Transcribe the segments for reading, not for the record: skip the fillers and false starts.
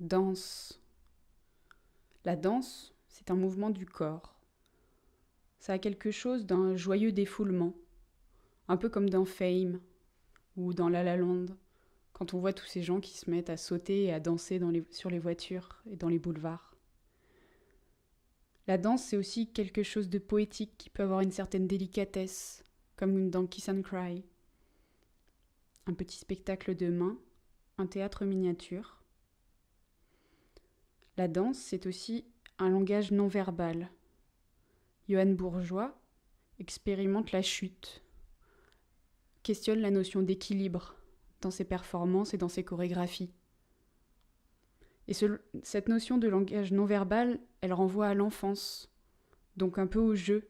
Danse. La danse, c'est un mouvement du corps. Ça a quelque chose d'un joyeux défoulement, un peu comme dans Fame ou dans La La Land, quand on voit tous ces gens qui se mettent à sauter et à danser sur les voitures et dans les boulevards. La danse, c'est aussi quelque chose de poétique qui peut avoir une certaine délicatesse, comme dans Kiss and Cry. Un petit spectacle de main, un théâtre miniature. La danse, c'est aussi un langage non verbal. Johann Bourgeois expérimente la chute, questionne la notion d'équilibre dans ses performances et dans ses chorégraphies. Et cette notion de langage non verbal, elle renvoie à l'enfance, donc un peu au jeu.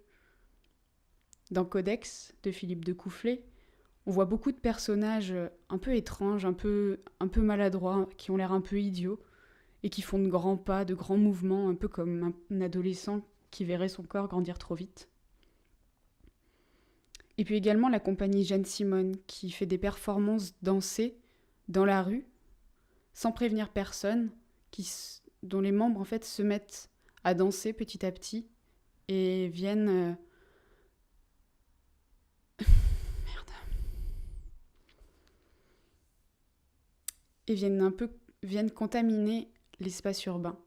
Dans Codex de Philippe de Coufflet, on voit beaucoup de personnages un peu étranges, un peu maladroits, qui ont l'air un peu idiots, et qui font de grands pas, de grands mouvements, un peu comme un adolescent qui verrait son corps grandir trop vite. Et puis également la compagnie Jeanne Simone, qui fait des performances dansées dans la rue, sans prévenir personne, dont les membres en fait se mettent à danser petit à petit et viennent merde. Et viennent contaminer l'espace urbain.